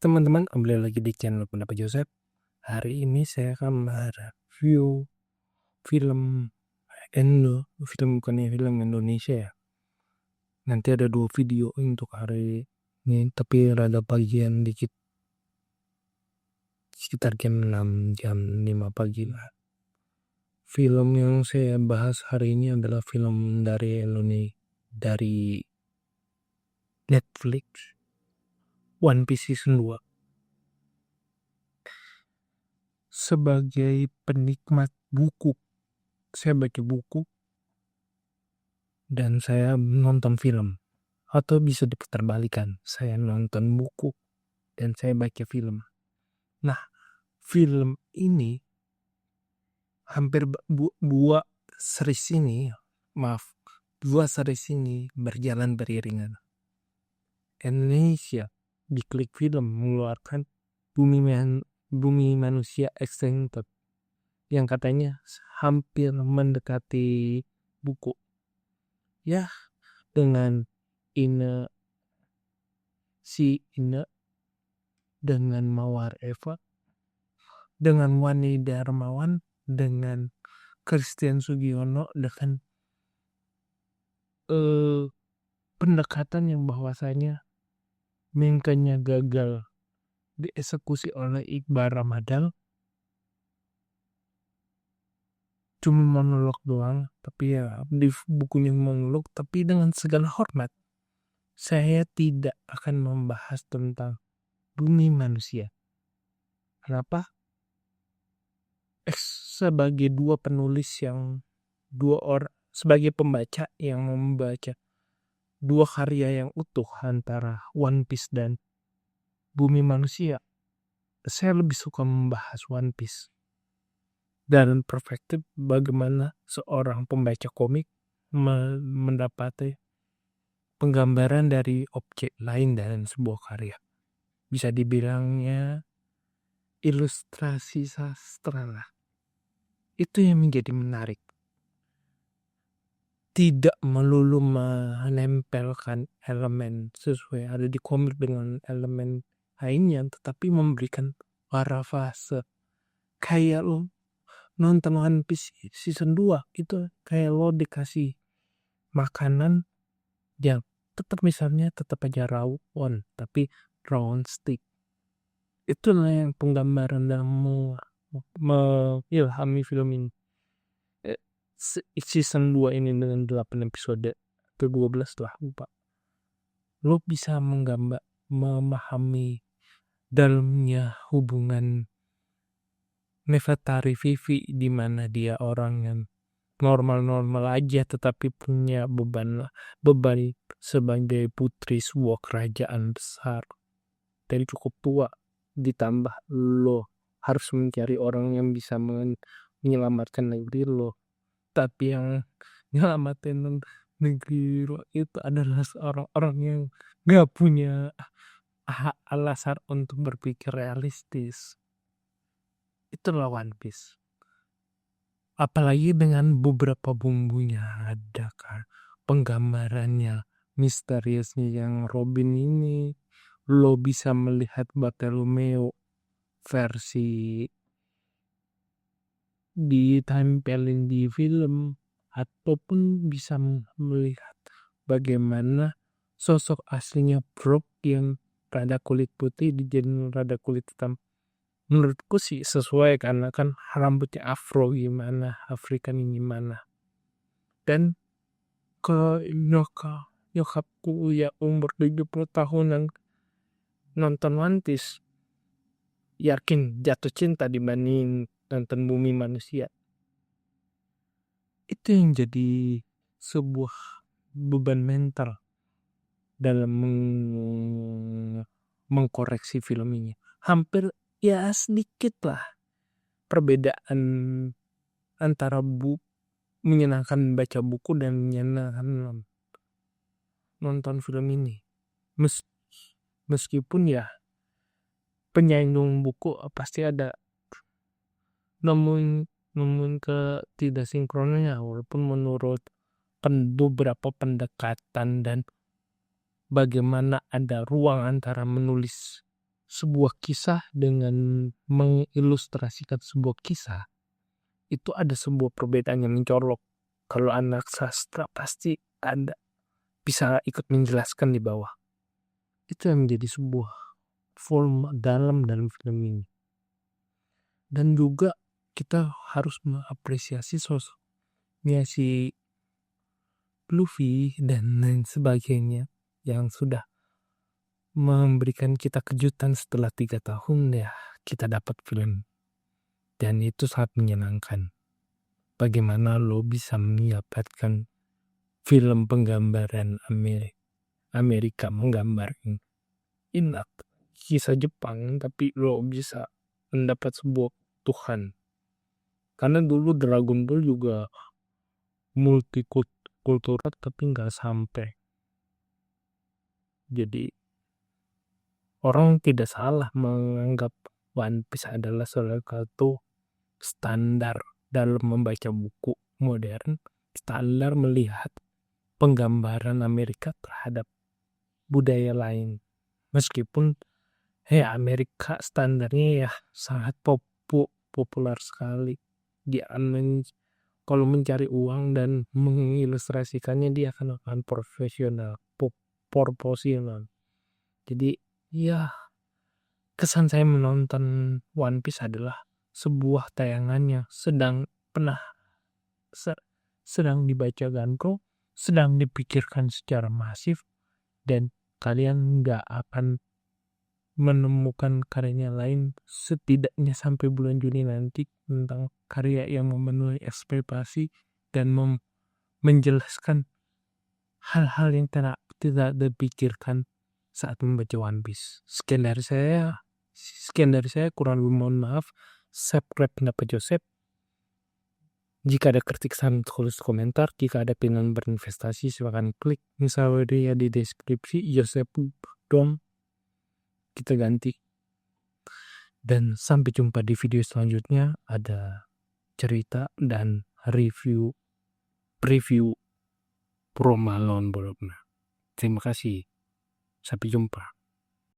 teman-teman, kembali lagi di channel Pendapat Joseph. Hari ini saya akan mereview film film Indonesia ya. Nanti ada 2 video untuk hari ini, tapi rada pagian dikit. Sekitar jam 6, jam 5 pagi lah. Film yang saya bahas hari ini adalah film dari Netflix, One Piece Season 2. Sebagai penikmat buku, saya baca buku dan saya nonton film, atau bisa diputarbalikan, saya nonton buku dan saya baca film. Nah, film ini hampir dua series ini berjalan beriringan. Indonesia Big Click Film mengeluarkan Bumi Manusia Extended yang katanya hampir mendekati buku. Ya, dengan Ine, dengan Mawar Eva, dengan Wani Darmawan, dengan Christian Sugiono, dengan pendekatan yang bahwasanya mingkanya gagal dieksekusi oleh Iqbal Ramadan, cuma monolog doang, tapi ya di bukunya monolog, tapi dengan segala hormat saya tidak akan membahas tentang Bumi Manusia. Kenapa? Sebagai sebagai pembaca yang membaca dua karya yang utuh antara One Piece dan Bumi Manusia, saya lebih suka membahas One Piece dan perspektif bagaimana seorang pembaca komik mendapati penggambaran dari objek lain dalam sebuah karya. Bisa dibilangnya ilustrasi sastra lah. Itu yang menjadi menarik. Tidak melulu menempelkan elemen sesuai ada di komik dengan elemen lainnya, tetapi memberikan parafase. Kayak lo nonton One Piece season 2 itu kayak lo dikasih makanan yang tetap aja rawon, tapi rawon stick. Itulah yang penggambaran dalam mengilhami film ini. Season 2 ini dengan 8 episode atau 12 lah, lupa. Lo bisa memahami dalamnya hubungan Nefertari Vivi, di mana dia orang yang normal-normal aja tetapi punya beban sebagai putri sebuah kerajaan besar dan cukup tua, ditambah lo harus mencari orang yang bisa menyelamatkan negeri lo, tapi yang nyelamatin negeri lo itu adalah orang-orang yang gak punya alasan untuk berpikir realistis. Itulah One Piece. Apalagi dengan beberapa bumbunya ada kan, penggambarannya misteriusnya yang Robin ini, lo bisa melihat Bartolomeo versi ditempelin di film, ataupun bisa melihat bagaimana sosok aslinya Brook yang rada kulit putih dijadiin rada kulit hitam. Menurutku sih sesuai, karena kan rambutnya afro gimana, Afrikan gimana. Dan ke nyokapku ya umur 70 tahunan nonton One Piece, yakin jatuh cinta dibanding nonton Bumi Manusia. Itu yang jadi sebuah beban mental dalam mengkoreksi film ini. Hampir ya sedikit lah perbedaan antara menyenangkan baca buku dan menyenangkan nonton film ini. Meskipun ya penyandung buku pasti ada nemuin ketidaksinkronnya, walaupun menurut beberapa pendekatan dan bagaimana ada ruang antara menulis sebuah kisah dengan mengilustrasikan sebuah kisah, itu ada sebuah perbedaan yang mencolok. Kalau anak sastra pasti ada bisa ikut menjelaskan di bawah. Itu yang menjadi sebuah volume dalam film ini. Dan juga kita harus mengapresiasi sosoknya si Luffy dan lain sebagainya yang sudah memberikan kita kejutan setelah 3 tahun ya kita dapat film. Dan itu sangat menyenangkan. Bagaimana lo bisa mendapatkan film penggambaran Amerika menggambarkan kisah Jepang, tapi lo bisa mendapat sebuah Tuhan. Karena dulu Dragon Ball juga multikultural tapi nggak sampai. Jadi orang tidak salah menganggap One Piece adalah salah satu standar dalam membaca buku modern, standar melihat penggambaran Amerika terhadap budaya lain. Meskipun Amerika standarnya ya sangat populer sekali. Dia kalau mencari uang dan mengilustrasikannya dia akan profesional, proporsional. Jadi ya kesan saya menonton One Piece adalah sebuah tayangan yang sedang dibaca Ganko, sedang dipikirkan secara masif, dan kalian nggak akan menemukan karyanya lain setidaknya sampai bulan Juni nanti tentang karya yang memenuhi ekspektasi dan menjelaskan hal-hal yang tidak dipikirkan saat membaca One Piece. Sekian dari saya, kurang lebih mohon maaf. Subscribe pendapat Joseph. Jika ada kritik saran tulis komentar. Jika ada pilihan berinvestasi silakan klik misalnya di deskripsi Joseph dong. Kita ganti. Dan sampai jumpa di video selanjutnya. Ada cerita dan preview Pro Malone Bologna. Terima kasih. Sampai jumpa.